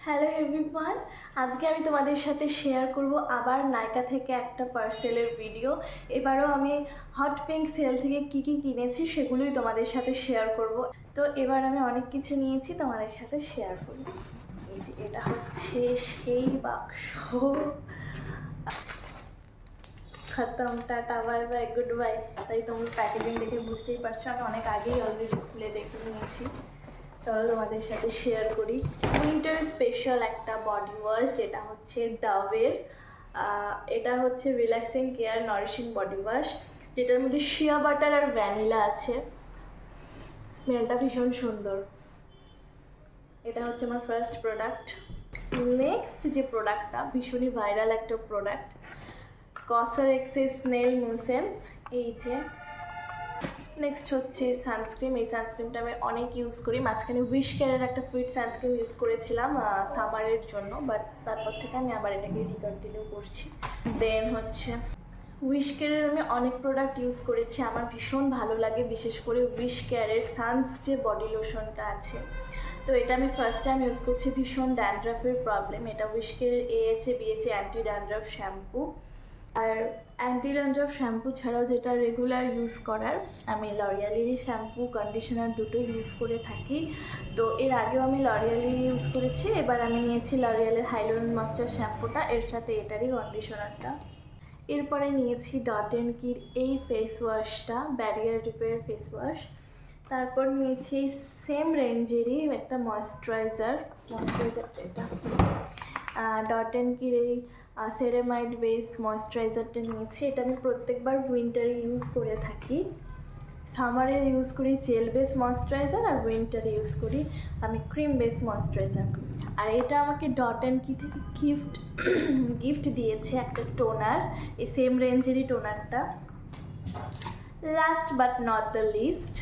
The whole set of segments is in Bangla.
হ্যালো এভরিওয়ান, আজকে আমি তোমাদের সাথে শেয়ার করব আবার নাইকা থেকে একটা পার্সেলের ভিডিও। এবারও আমি হট পিঙ্ক সেল থেকে কি কি কিনেছি সেগুলোই তোমাদের সাথে শেয়ার করব। তো এবার আমি অনেক কিছু নিয়েছি, তোমাদের সাথে শেয়ার করব। এই যে এটা হচ্ছে সেই বাক্স। খতম, tata, bye bye, good bye. তাই তোমরা প্যাকেজিং দেখে বুঝতেই পারছো আমি অনেক আগেই অলরেডি খুলে দেখে নিয়েছি। চলো তোমাদের সাথে শেয়ার করি। উইন্টার স্পেশাল একটা বডি ওয়াশ, যেটা হচ্ছে ডাভের। এটা হচ্ছে relaxing care nourishing body wash, যেটার মধ্যে শিয়া বাটার আর ভ্যানিলা আছে। স্মেলটা ভীষণ সুন্দর। এটা হচ্ছে আমার ফার্স্ট প্রোডাক্ট। নেক্সট যে প্রোডাক্টটা ভীষণই ভাইরাল একটা প্রোডাক্ট, কসরএক্সের স্নেল মুসেন্স। এই যে নেক্সট হচ্ছে সানস্ক্রিন। এই সানস্ক্রিনটা আমি অনেক ইউজ করি। মাঝখানে উইশ কেয়ারের একটা ফিট সানস্ক্রিন ইউজ করেছিলাম সামারের জন্য, বাট তারপর থেকে আমি আবার এটাকে রিকন্টিনিউ করছি। দেন হচ্ছে উইশ কেয়ারের আমি অনেক প্রোডাক্ট ইউজ করেছি, আমার ভীষণ ভালো লাগে, বিশেষ করে উইশ কেয়ারের সানস যে বডি লোশনটা আছে। তো এটা আমি ফার্স্ট টাইম ইউজ করছি। ভীষণ ড্যান্ড্রাফের প্রবলেম, এটা উইশ কেয়ারের বিএচএ অ্যান্টি ড্যান্ড্রাফ শ্যাম্পু। আর অ্যান্টি ড্যান্ড্রাফ শ্যাম্পু ছাড়াও যেটা রেগুলার ইউজ করার, আমি লরিয়ালেরই শ্যাম্পু কন্ডিশনার দুটো ইউজ করে থাকি। তো এর আগেও আমি লরিয়ালের ইউজ করেছি, এবার আমি নিয়েছি লরিয়ালের হাইলোরিন ময়েশ্চার শ্যাম্পুটা, এর সাথে এটারই কন্ডিশনারটা। এরপরে নিয়েছি ডট অ্যান্ড কির এই ফেস ওয়াশটা, ব্যারিয়ার রিপেয়ার ফেস ওয়াশ। তারপর নিয়েছি সেম রেঞ্জেরই একটা ময়েশ্চারাইজার এটা ডট অ্যান্ড কির এই সেরামাইড বেসড ময়েশ্চারাইজারটা নিয়েছি। এটা আমি প্রত্যেকবার উইন্টারে ইউজ করে থাকি। সামারে ইউজ করি জেল বেস ময়েশ্চারাইজার, আর উইন্টারে ইউজ করি আমি ক্রিম বেস ময়েশ্চারাইজার। আর এটা আমাকে ডট অ্যান্ড কি থেকে গিফট দিয়েছে একটা টোনার, এই সেম রেঞ্জেরই টোনারটা। Last but not the least,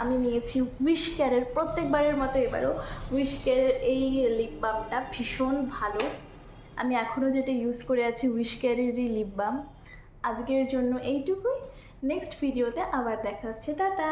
আমি নিয়েছি উইশ কেয়ারের, প্রত্যেকবারের মতো এবারও উইশ কেয়ারের এই লিপ বামটা ভীষণ ভালো। আমি এখনও যেটা ইউজ করে আছি উইশ কেয়ারেরই লিপ বাম। আজকের জন্য এইটুকুই। নেক্সট ভিডিওতে আবার দেখা হচ্ছে, টাটা।